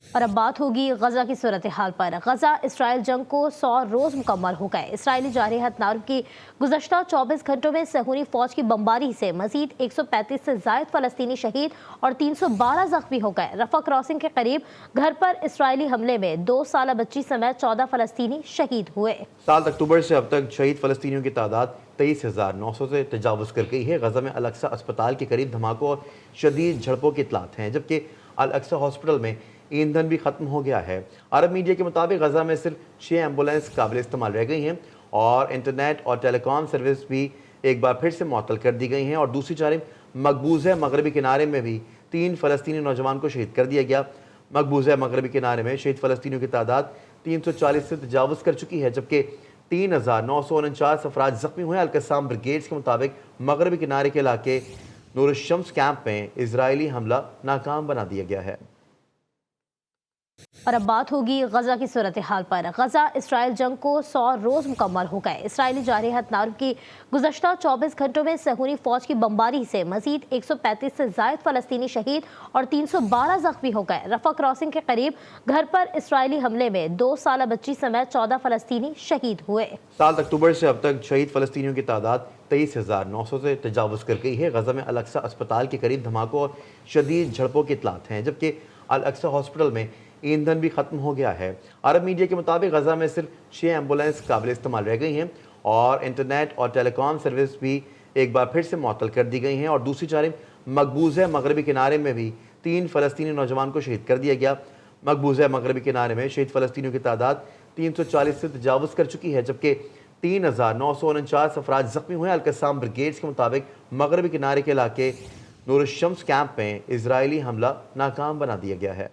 اور اب بات ہوگی غزہ کی صورتحال پر۔ غزہ اسرائیل جنگ کو 100 روز مکمل ہو گئے۔ اسرائیلی جارحیت نارم کی گزشتہ 24 گھنٹوں میں صہیونی فوج کی بمباری سے مزید 135 سے زائد فلسطینی شہید اور 312 زخمی ہو گئے۔ رفح کراسنگ کے قریب گھر پر اسرائیلی حملے میں 2 سالہ بچی سمیت 14 فلسطینی شہید ہوئے۔ سال اکتوبر سے اب تک شہید فلسطینیوں کی تعداد 23,900 سے تجاوز کر گئی ہے۔ غزہ میں الاقصی اسپتال کے قریب دھماکوں اور شدید جھڑپوں کی اطلاعات ہیں، جبکہ الاقصی ہاسپٹل میں ایندھن بھی ختم ہو گیا ہے۔ عرب میڈیا کے مطابق غزہ میں صرف 6 ایمبولینس قابل استعمال رہ گئی ہیں اور انٹرنیٹ اور ٹیلی کام سروس بھی ایک بار پھر سے معطل کر دی گئی ہیں، اور دوسری جانب مقبوضہ مغربی کنارے میں بھی 3 فلسطینی نوجوان کو شہید کر دیا گیا۔ مقبوضہ مغربی کنارے میں شہید فلسطینیوں کی تعداد 340 سے تجاوز کر چکی ہے، جبکہ 3,949 افراد زخمی ہوئے۔ القسام بریگیڈز کے مطابق مغربی کنارے کے علاقے نور الشمس کیمپ میں اسرائیلی حملہ ناکام بنا دیا گیا ہے۔ اور اب بات ہوگی غزہ کی صورتحال پر۔ غزہ اسرائیل جنگ کو 100 روز مکمل ہو گئے۔ اسرائیلی جارحیت نارم کی گزشتہ 24 گھنٹوں میں صہیونی فوج کی بمباری سے مزید 135 سے زائد فلسطینی شہید اور 312 زخمی ہو گئے۔ رفح کراسنگ کے قریب گھر پر اسرائیلی حملے میں 2 سالہ بچی سمیت 14 فلسطینی شہید ہوئے۔ سال اکتوبر سے اب تک شہید فلسطینیوں کی تعداد 23,900 سے تجاوز کر گئی ہے۔ غزہ میں الاقصی اسپتال کے قریب دھماکوں اور شدید جھڑپوں کی اطلاعات ہیں، جبکہ الاقصی ہاسپٹل میں ایندھن بھی ختم ہو گیا ہے۔ عرب میڈیا کے مطابق غزہ میں صرف 6 ایمبولینس قابل استعمال رہ گئی ہیں اور انٹرنیٹ اور ٹیلی کام سروس بھی ایک بار پھر سے معطل کر دی گئی ہیں، اور دوسری جانب مقبوضہ مغربی کنارے میں بھی 3 فلسطینی نوجوان کو شہید کر دیا گیا۔ مقبوضہ مغربی کنارے میں شہید فلسطینیوں کی تعداد 340 سے تجاوز کر چکی ہے، جبکہ 3,949 افراد زخمی ہوئے۔ القسام بریگیڈز کے مطابق مغربی کنارے کے علاقے نور الشمس کیمپ میں اسرائیلی حملہ ناکام بنا دیا گیا ہے۔